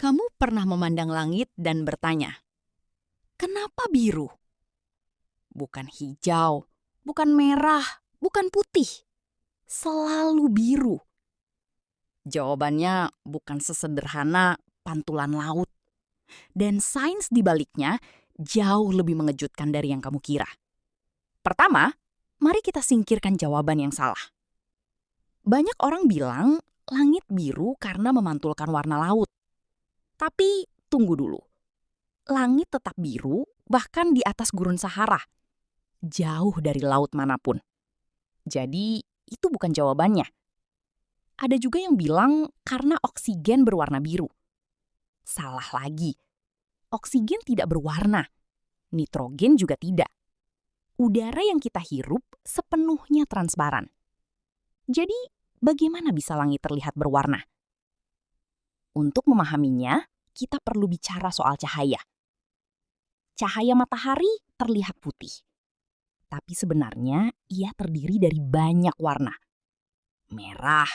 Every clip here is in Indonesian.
Kamu pernah memandang langit dan bertanya, "Kenapa biru? Bukan hijau, bukan merah, bukan putih. Selalu biru." Jawabannya bukan sesederhana pantulan laut. Dan sains di baliknya jauh lebih mengejutkan dari yang kamu kira. Pertama, mari kita singkirkan jawaban yang salah. Banyak orang bilang langit biru karena memantulkan warna laut. Tapi tunggu dulu. Langit tetap biru bahkan di atas gurun Sahara. Jauh dari laut manapun. Jadi itu bukan jawabannya. Ada juga yang bilang karena oksigen berwarna biru. Salah lagi. Oksigen tidak berwarna. Nitrogen juga tidak. Udara yang kita hirup sepenuhnya transparan. Jadi bagaimana bisa langit terlihat berwarna? Untuk memahaminya, kita perlu bicara soal cahaya. Cahaya matahari terlihat putih. Tapi sebenarnya ia terdiri dari banyak warna. Merah,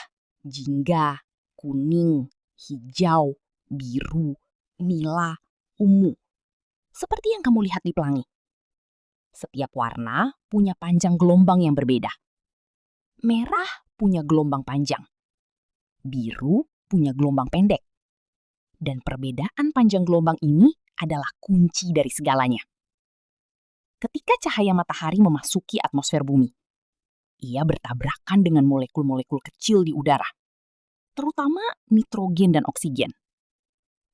jingga, kuning, hijau, biru, nila, ungu. Seperti yang kamu lihat di pelangi. Setiap warna punya panjang gelombang yang berbeda. Merah punya gelombang panjang. Biru punya gelombang pendek. Dan perbedaan panjang gelombang ini adalah kunci dari segalanya. Ketika cahaya matahari memasuki atmosfer bumi, ia bertabrakan dengan molekul-molekul kecil di udara, terutama nitrogen dan oksigen.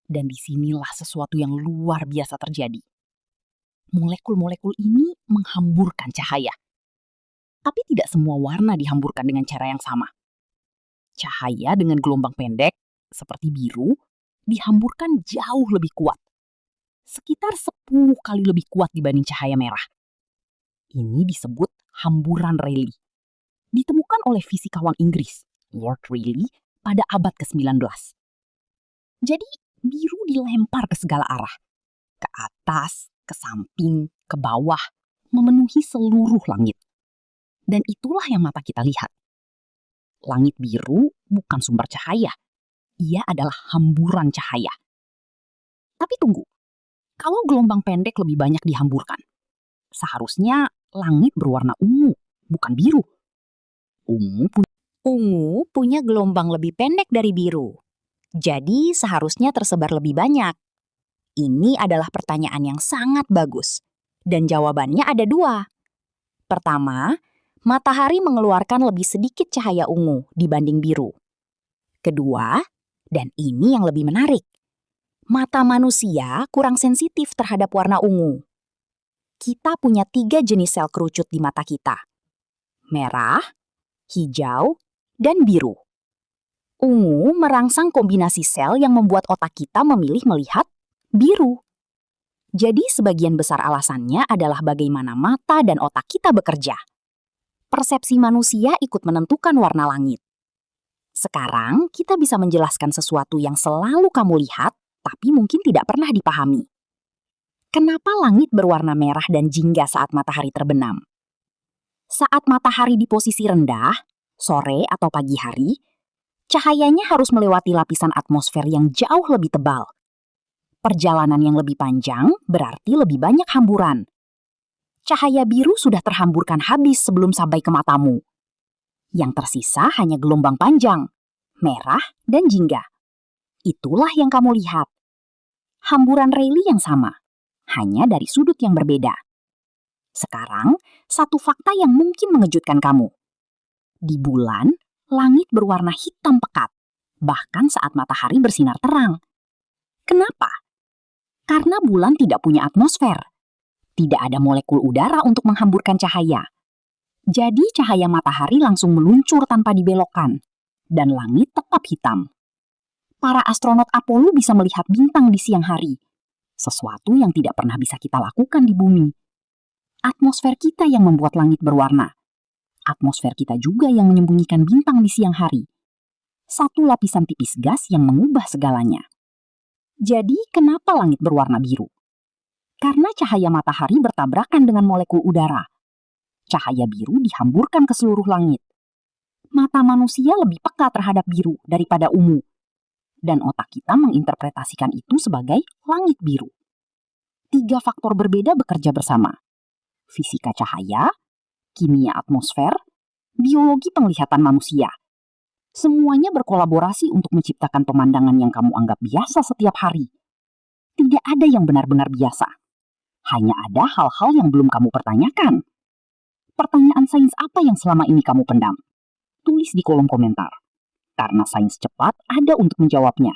Dan disinilah sesuatu yang luar biasa terjadi. Molekul-molekul ini menghamburkan cahaya. Tapi tidak semua warna dihamburkan dengan cara yang sama. Cahaya dengan gelombang pendek, seperti biru, dihamburkan jauh lebih kuat. Sekitar 10 kali lebih kuat dibanding cahaya merah. Ini disebut hamburan Rayleigh. Ditemukan oleh fisikawan Inggris, Lord Rayleigh, pada abad ke-19. Jadi, biru dilempar ke segala arah. Ke atas, ke samping, ke bawah, memenuhi seluruh langit. Dan itulah yang mata kita lihat. Langit biru bukan sumber cahaya. Ia adalah hamburan cahaya. Tapi tunggu, kalau gelombang pendek lebih banyak dihamburkan, seharusnya langit berwarna ungu, bukan biru. Ungu punya gelombang lebih pendek dari biru. Jadi seharusnya tersebar lebih banyak. Ini adalah pertanyaan yang sangat bagus. Dan jawabannya ada 2. Pertama, matahari mengeluarkan lebih sedikit cahaya ungu dibanding biru. Kedua, dan ini yang lebih menarik, mata manusia kurang sensitif terhadap warna ungu. Kita punya 3 jenis sel kerucut di mata kita. Merah, hijau, dan biru. Ungu merangsang kombinasi sel yang membuat otak kita memilih melihat biru. Jadi sebagian besar alasannya adalah bagaimana mata dan otak kita bekerja. Persepsi manusia ikut menentukan warna langit. Sekarang kita bisa menjelaskan sesuatu yang selalu kamu lihat, tapi mungkin tidak pernah dipahami. Kenapa langit berwarna merah dan jingga saat matahari terbenam? Saat matahari di posisi rendah, sore atau pagi hari, cahayanya harus melewati lapisan atmosfer yang jauh lebih tebal. Perjalanan yang lebih panjang berarti lebih banyak hamburan. Cahaya biru sudah terhamburkan habis sebelum sampai ke matamu. Yang tersisa hanya gelombang panjang, merah dan jingga. Itulah yang kamu lihat. Hamburan Rayleigh yang sama, hanya dari sudut yang berbeda. Sekarang, satu fakta yang mungkin mengejutkan kamu. Di bulan, langit berwarna hitam pekat, bahkan saat matahari bersinar terang. Kenapa? Karena bulan tidak punya atmosfer. Tidak ada molekul udara untuk menghamburkan cahaya. Jadi cahaya matahari langsung meluncur tanpa dibelokkan, dan langit tetap hitam. Para astronot Apollo bisa melihat bintang di siang hari, sesuatu yang tidak pernah bisa kita lakukan di bumi. Atmosfer kita yang membuat langit berwarna. Atmosfer kita juga yang menyembunyikan bintang di siang hari. Satu lapisan tipis gas yang mengubah segalanya. Jadi kenapa langit berwarna biru? Karena cahaya matahari bertabrakan dengan molekul udara. Cahaya biru dihamburkan ke seluruh langit. Mata manusia lebih peka terhadap biru daripada ungu. dan otak kita menginterpretasikan itu sebagai langit biru. 3 faktor berbeda bekerja bersama: fisika cahaya, kimia atmosfer, biologi penglihatan manusia. Semuanya berkolaborasi untuk menciptakan pemandangan yang kamu anggap biasa setiap hari. Tidak ada yang benar-benar biasa. Hanya ada hal-hal yang belum kamu pertanyakan. Pertanyaan sains apa yang selama ini kamu pendam? Tulis di kolom komentar. Karena sains cepat ada untuk menjawabnya.